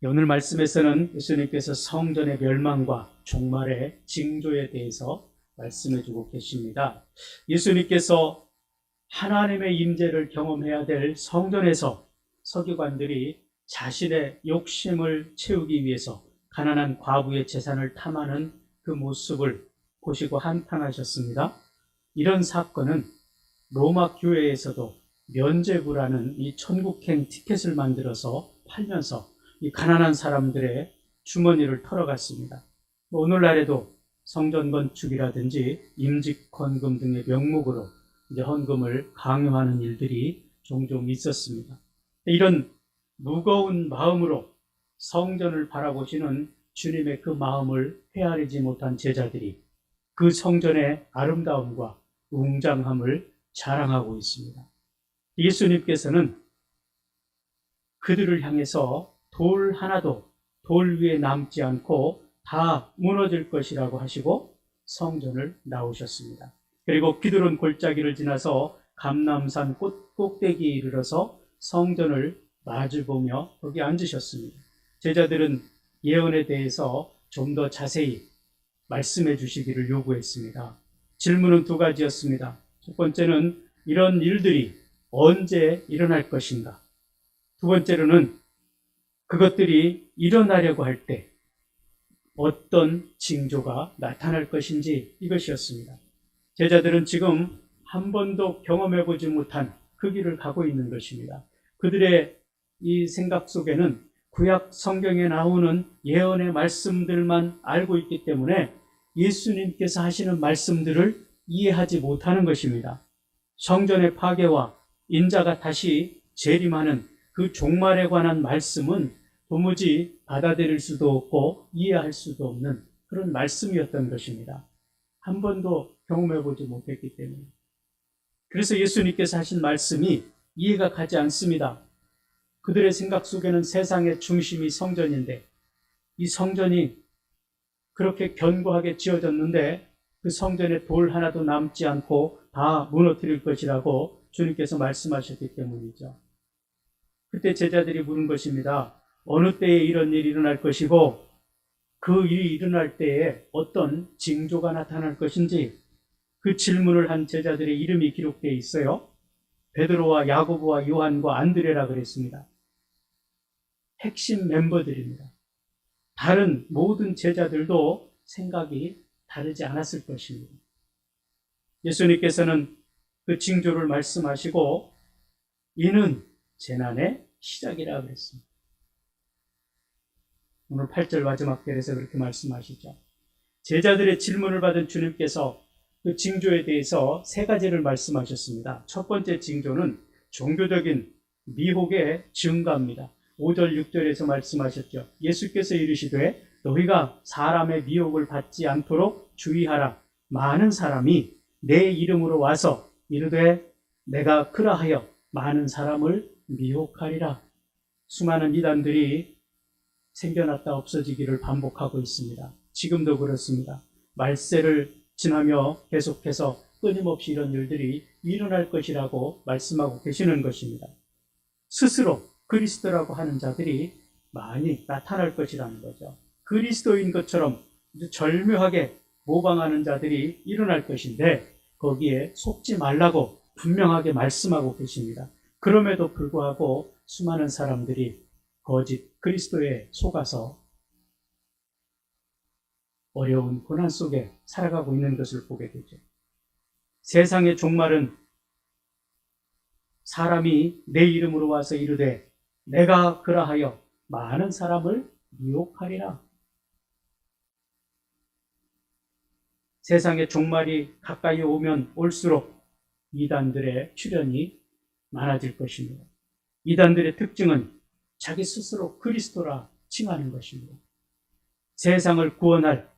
오늘 말씀에서는 예수님께서 성전의 멸망과 종말의 징조에 대해서 말씀해 주고 계십니다. 예수님께서 하나님의 임재를 경험해야 될 성전에서 서기관들이 자신의 욕심을 채우기 위해서 가난한 과부의 재산을 탐하는 그 모습을 보시고 한탄하셨습니다. 이런 사건은 로마 교회에서도 면죄부라는 이 천국행 티켓을 만들어서 팔면서 이 가난한 사람들의 주머니를 털어갔습니다. 오늘날에도 성전 건축이라든지 임직헌금 등의 명목으로 이제 헌금을 강요하는 일들이 종종 있었습니다. 이런 무거운 마음으로 성전을 바라보시는 주님의 그 마음을 헤아리지 못한 제자들이 그 성전의 아름다움과 웅장함을 자랑하고 있습니다. 예수님께서는 그들을 향해서 돌 하나도 돌 위에 남지 않고 다 무너질 것이라고 하시고 성전을 나오셨습니다. 그리고 기드론 골짜기를 지나서 감람산 꼭대기에 이르러서 성전을 마주보며 거기 앉으셨습니다. 제자들은 예언에 대해서 좀 더 자세히 말씀해 주시기를 요구했습니다. 질문은 두 가지였습니다. 첫 번째는 이런 일들이 언제 일어날 것인가? 두 번째로는 그것들이 일어나려고 할 때 어떤 징조가 나타날 것인지 이것이었습니다. 제자들은 지금 한 번도 경험해보지 못한 그 길을 가고 있는 것입니다. 그들의 이 생각 속에는 구약 성경에 나오는 예언의 말씀들만 알고 있기 때문에 예수님께서 하시는 말씀들을 이해하지 못하는 것입니다. 성전의 파괴와 인자가 다시 재림하는 그 종말에 관한 말씀은 도무지 받아들일 수도 없고 이해할 수도 없는 그런 말씀이었던 것입니다. 한 번도 경험해보지 못했기 때문에. 그래서 예수님께서 하신 말씀이 이해가 가지 않습니다. 그들의 생각 속에는 세상의 중심이 성전인데 이 성전이 그렇게 견고하게 지어졌는데 그 성전에 돌 하나도 남지 않고 다 무너뜨릴 것이라고 주님께서 말씀하셨기 때문이죠. 그때 제자들이 물은 것입니다. 어느 때에 이런 일이 일어날 것이고 그 일이 일어날 때에 어떤 징조가 나타날 것인지 그 질문을 한 제자들의 이름이 기록되어 있어요. 베드로와 야고보와 요한과 안드레라 그랬습니다. 핵심 멤버들입니다. 다른 모든 제자들도 생각이 다르지 않았을 것입니다. 예수님께서는 그 징조를 말씀하시고 이는 재난의 시작이라 그랬습니다. 오늘 8절 마지막 절에서 그렇게 말씀하시죠. 제자들의 질문을 받은 주님께서 그 징조에 대해서 세 가지를 말씀하셨습니다. 첫 번째 징조는 종교적인 미혹의 증가입니다. 5절 6절에서 말씀하셨죠. 예수께서 이르시되 너희가 사람의 미혹을 받지 않도록 주의하라. 많은 사람이 내 이름으로 와서 이르되 내가 그라하여 많은 사람을 미혹하리라. 수많은 이단들이 생겨났다 없어지기를 반복하고 있습니다. 지금도 그렇습니다. 말세를 지나며 계속해서 끊임없이 이런 일들이 일어날 것이라고 말씀하고 계시는 것입니다. 스스로 그리스도라고 하는 자들이 많이 나타날 것이라는 거죠. 그리스도인 것처럼 절묘하게 모방하는 자들이 일어날 것인데 거기에 속지 말라고 분명하게 말씀하고 계십니다. 그럼에도 불구하고 수많은 사람들이 거짓 그리스도에 속아서 어려운 고난 속에 살아가고 있는 것을 보게 되죠. 세상의 종말은 사람이 내 이름으로 와서 이르되 내가 그라하여 많은 사람을 미혹하리라. 세상의 종말이 가까이 오면 올수록 이단들의 출현이 많아질 것입니다. 이단들의 특징은 자기 스스로 그리스도라 칭하는 것입니다. 세상을 구원할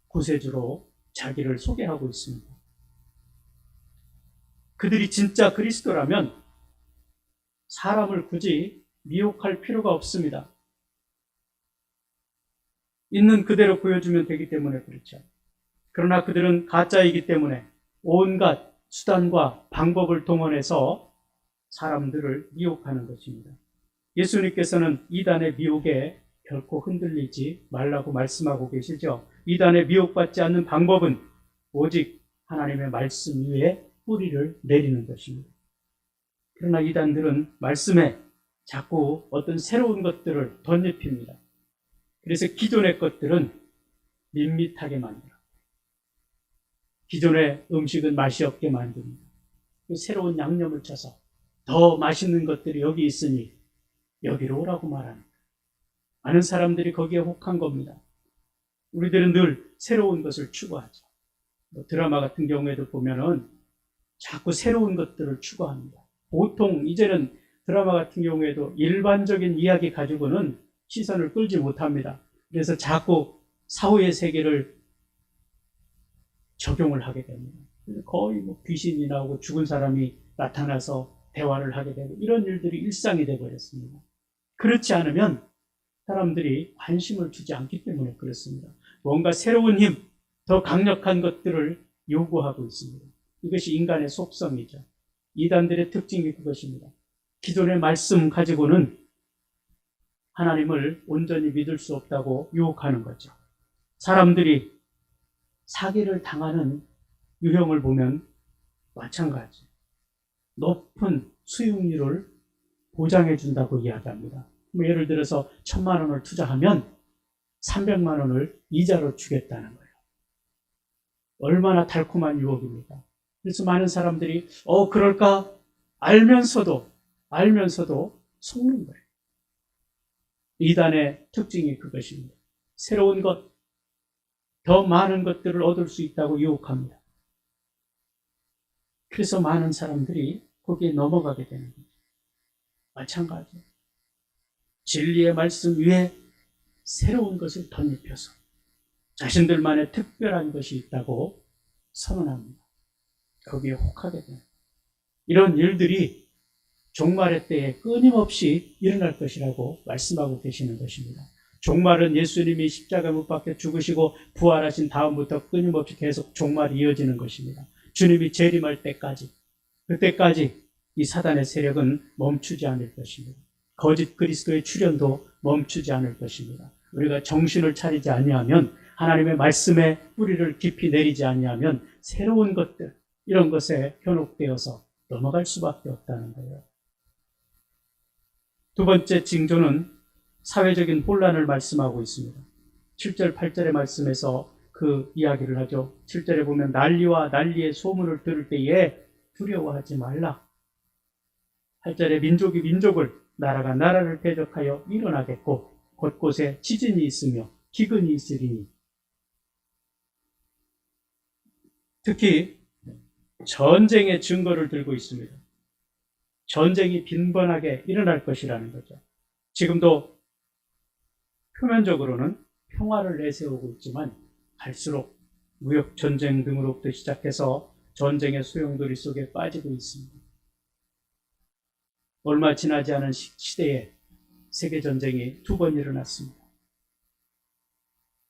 구세주로 자기를 소개하고 있습니다. 그들이 진짜 그리스도라면 사람을 굳이 미혹할 필요가 없습니다. 있는 그대로 보여주면 되기 때문에 그렇죠. 그러나 그들은 가짜이기 때문에 온갖 수단과 방법을 동원해서 사람들을 미혹하는 것입니다. 예수님께서는 이단의 미혹에 결코 흔들리지 말라고 말씀하고 계시죠. 이단에 미혹받지 않는 방법은 오직 하나님의 말씀 위에 뿌리를 내리는 것입니다. 그러나 이단들은 말씀에 자꾸 어떤 새로운 것들을 덧입힙니다. 그래서 기존의 것들은 밋밋하게 만들어. 기존의 음식은 맛이 없게 만듭니다. 새로운 양념을 쳐서 더 맛있는 것들이 여기 있으니 여기로 오라고 말합니다. 많은 사람들이 거기에 혹한 겁니다. 우리들은 늘 새로운 것을 추구하죠. 드라마 같은 경우에도 보면은 자꾸 새로운 것들을 추구합니다. 보통 이제는 드라마 같은 경우에도 일반적인 이야기 가지고는 시선을 끌지 못합니다. 그래서 자꾸 사후의 세계를 적용을 하게 됩니다. 거의 귀신이 나오고 죽은 사람이 나타나서 대화를 하게 되고 이런 일들이 일상이 되어버렸습니다. 그렇지 않으면 사람들이 관심을 주지 않기 때문에 그렇습니다. 뭔가 새로운 힘, 더 강력한 것들을 요구하고 있습니다. 이것이 인간의 속성이죠. 이단들의 특징이 그것입니다. 기존의 말씀 가지고는 하나님을 온전히 믿을 수 없다고 유혹하는 거죠. 사람들이 사기를 당하는 유형을 보면 마찬가지. 높은 수익률을 보장해 준다고 이야기합니다. 예를 들어서 1,000만 원을 투자하면 300만 원을 이자로 주겠다는 거예요. 얼마나 달콤한 유혹입니까? 그래서 많은 사람들이 그럴까? 알면서도 속는 거예요. 이단의 특징이 그것입니다. 새로운 것, 더 많은 것들을 얻을 수 있다고 유혹합니다. 그래서 많은 사람들이 거기에 넘어가게 되는 거죠. 마찬가지예요. 진리의 말씀 위에 새로운 것을 덧입혀서 자신들만의 특별한 것이 있다고 선언합니다. 거기에 혹하게 돼요. 이런 일들이 종말의 때에 끊임없이 일어날 것이라고 말씀하고 계시는 것입니다. 종말은 예수님이 십자가 못 박혀 죽으시고 부활하신 다음부터 끊임없이 계속 종말이 이어지는 것입니다. 주님이 재림할 때까지, 그때까지 이 사단의 세력은 멈추지 않을 것입니다. 거짓 그리스도의 출현도 멈추지 않을 것입니다. 우리가 정신을 차리지 아니하면, 하나님의 말씀에 뿌리를 깊이 내리지 아니하면 새로운 것들, 이런 것에 현혹되어서 넘어갈 수밖에 없다는 거예요. 두 번째 징조는 사회적인 혼란을 말씀하고 있습니다. 7절, 8절의 말씀에서 그 이야기를 하죠. 7절에 보면 난리와 난리의 소문을 들을 때에 두려워하지 말라. 8절에 민족이 민족을, 나라가 나라를 대적하여 일어나겠고 곳곳에 지진이 있으며 기근이 있으리니. 특히 전쟁의 증거를 들고 있습니다. 전쟁이 빈번하게 일어날 것이라는 거죠. 지금도 표면적으로는 평화를 내세우고 있지만 갈수록 무역 전쟁 등으로부터 시작해서 전쟁의 소용돌이 속에 빠지고 있습니다. 얼마 지나지 않은 시대에 세계전쟁이 2번 일어났습니다.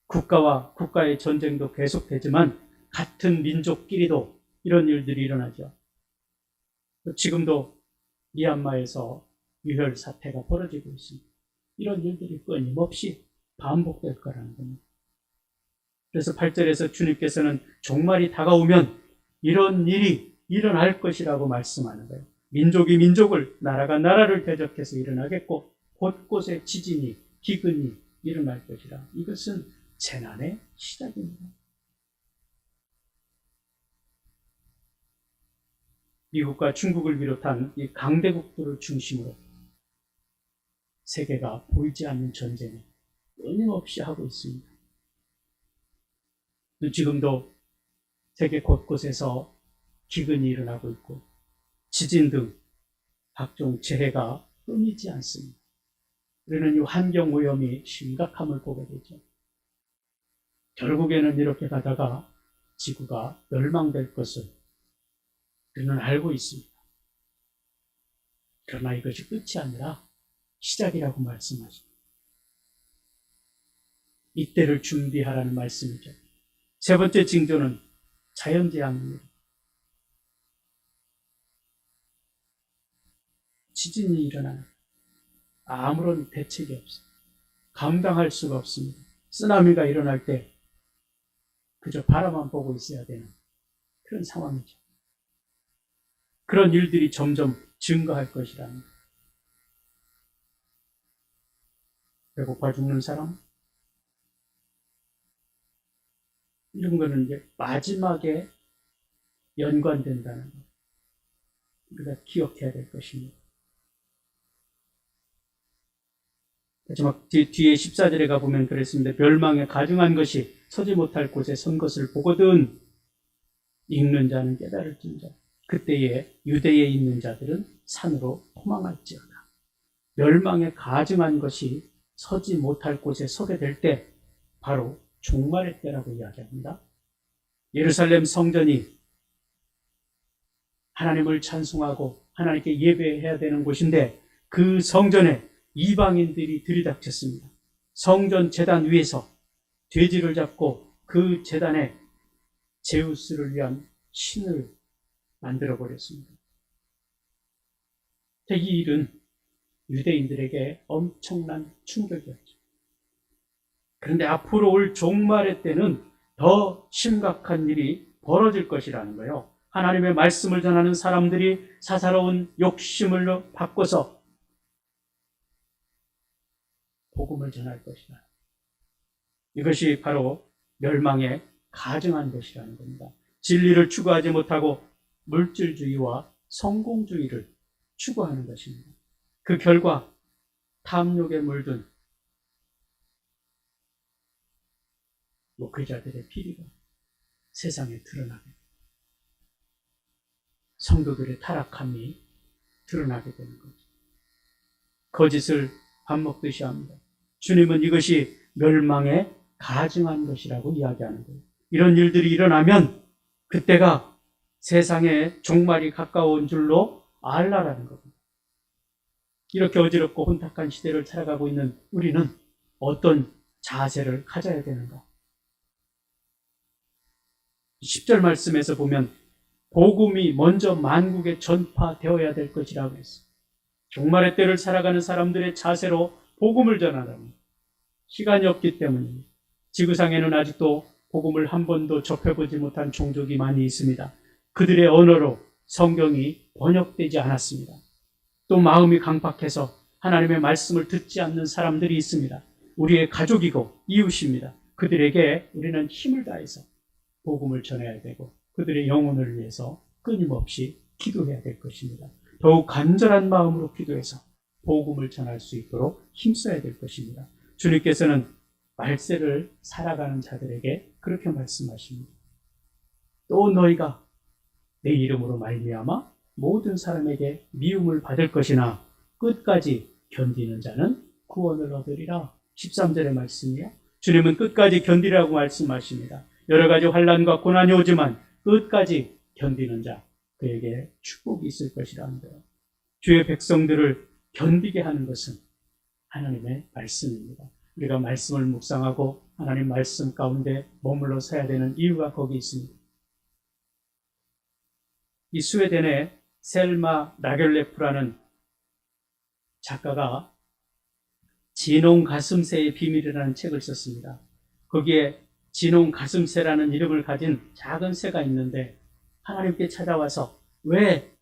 국가와 국가의 전쟁도 계속되지만 같은 민족끼리도 이런 일들이 일어나죠. 지금도 미얀마에서 유혈 사태가 벌어지고 있습니다. 이런 일들이 끊임없이 반복될 거라는 겁니다. 그래서 8절에서 주님께서는 종말이 다가오면 이런 일이 일어날 것이라고 말씀하는 거예요. 민족이 민족을, 나라가 나라를 대적해서 일어나겠고 곳곳에 지진이, 기근이 일어날 것이라. 이것은 재난의 시작입니다. 미국과 중국을 비롯한 이 강대국들을 중심으로 세계가 보이지 않는 전쟁을 끊임없이 하고 있습니다. 지금도 세계 곳곳에서 기근이 일어나고 있고 지진 등 각종 재해가 끊이지 않습니다. 우리는 이 환경오염이 심각함을 보게 되죠. 결국에는 이렇게 가다가 지구가 멸망될 것을 우리는 알고 있습니다. 그러나 이것이 끝이 아니라 시작이라고 말씀하십니다. 이때를 준비하라는 말씀이죠. 세 번째 징조는 자연재앙입니다. 지진이 일어나는 아무런 대책이 없어요. 감당할 수가 없습니다. 쓰나미가 일어날 때 그저 바라만 보고 있어야 되는 그런 상황이죠. 그런 일들이 점점 증가할 것이라는 거예요. 배고파 죽는 사람, 이런 거는 이제 마지막에 연관된다는 거. 우리가 기억해야 될 것입니다. 마지막 뒤에 14절에 가보면 그랬습니다. 멸망에 가증한 것이 서지 못할 곳에 선 것을 보거든 읽는 자는 깨달을지니라. 그때에 유대에 있는 자들은 산으로 도망할지어다. 멸망에 가증한 것이 서지 못할 곳에 서게 될 때 바로 종말의 때라고 이야기합니다. 예루살렘 성전이 하나님을 찬송하고 하나님께 예배해야 되는 곳인데 그 성전에 이방인들이 들이닥쳤습니다. 성전 제단 위에서 돼지를 잡고 그 제단에 제우스를 위한 신을 만들어 버렸습니다. 이 일은 유대인들에게 엄청난 충격이었죠. 그런데 앞으로 올 종말의 때는 더 심각한 일이 벌어질 것이라는 거예요. 하나님의 말씀을 전하는 사람들이 사사로운 욕심을 바꿔서 복음을 전할 것이다. 이것이 바로 멸망에 가증한 것이라는 겁니다. 진리를 추구하지 못하고 물질주의와 성공주의를 추구하는 것입니다. 그 결과 탐욕에 물든 목회자들의 비리가 세상에 드러나게 됩니다. 성도들의 타락함이 드러나게 되는 거죠. 거짓을 밥 먹듯이 합니다. 주님은 이것이 멸망에 가증한 것이라고 이야기하는 거예요. 이런 일들이 일어나면 그때가 세상에 종말이 가까운 줄로 알라라는 겁니다. 이렇게 어지럽고 혼탁한 시대를 살아가고 있는 우리는 어떤 자세를 가져야 되는가? 10절 말씀에서 보면 복음이 먼저 만국에 전파되어야 될 것이라고 했어요. 종말의 때를 살아가는 사람들의 자세로 복음을 전하라는 시간이 없기 때문입니다. 지구상에는 아직도 복음을 한 번도 접해보지 못한 종족이 많이 있습니다. 그들의 언어로 성경이 번역되지 않았습니다. 또 마음이 강팍해서 하나님의 말씀을 듣지 않는 사람들이 있습니다. 우리의 가족이고 이웃입니다. 그들에게 우리는 힘을 다해서 복음을 전해야 되고 그들의 영혼을 위해서 끊임없이 기도해야 될 것입니다. 더욱 간절한 마음으로 기도해서 복음을 전할 수 있도록 힘써야 될 것입니다. 주님께서는 말세를 살아가는 자들에게 그렇게 말씀하십니다. 또 너희가 내 이름으로 말미암아 모든 사람에게 미움을 받을 것이나 끝까지 견디는 자는 구원을 얻으리라. 13절의 말씀이요. 주님은 끝까지 견디라고 말씀하십니다. 여러 가지 환난과 고난이 오지만 끝까지 견디는 자, 그에게 축복이 있을 것이라는 거예요. 주의 백성들을 견디게 하는 것은 하나님의 말씀입니다. 우리가 말씀을 묵상하고 하나님 말씀 가운데 머물러 서야 되는 이유가 거기 있습니다. 이 스웨덴의 셀마 라겔레프라는 작가가 진홍 가슴새의 비밀이라는 책을 썼습니다. 거기에 진홍 가슴새라는 이름을 가진 작은 새가 있는데 하나님께 찾아와서 왜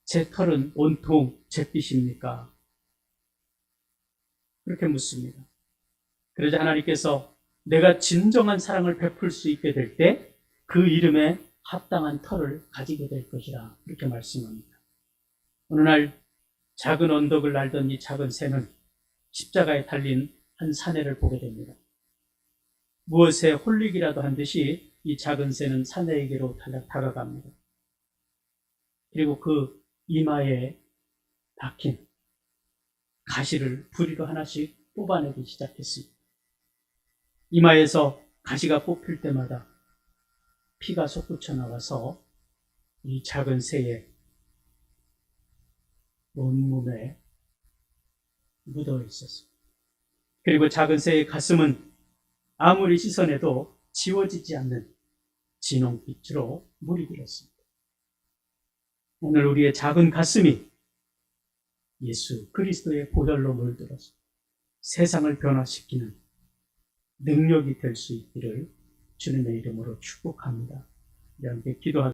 제 털은 온통 잿빛입니까? 그렇게 묻습니다. 그러자 하나님께서 내가 진정한 사랑을 베풀 수 있게 될 때 그 이름에 합당한 털을 가지게 될 것이라 그렇게 말씀합니다. 어느 날 작은 언덕을 날던 이 작은 새는 십자가에 달린 한 사내를 보게 됩니다. 무엇에 홀리기라도 한 듯이 이 작은 새는 사내에게로 다가갑니다. 그리고 그 이마에 박힌 가시를 부리로 하나씩 뽑아내기 시작했습니다. 이마에서 가시가 뽑힐 때마다 피가 솟구쳐 나와서 이 작은 새의 온몸에 묻어 있었습니다. 그리고 작은 새의 가슴은 아무리 씻어내도 지워지지 않는 진홍빛으로 물이 들었습니다. 오늘 우리의 작은 가슴이 예수 그리스도의 보혈로 물들었습니다. 세상을 변화시키는 능력이 될 수 있기를 주님의 이름으로 축복합니다. 우리 함께 기도하겠습니다.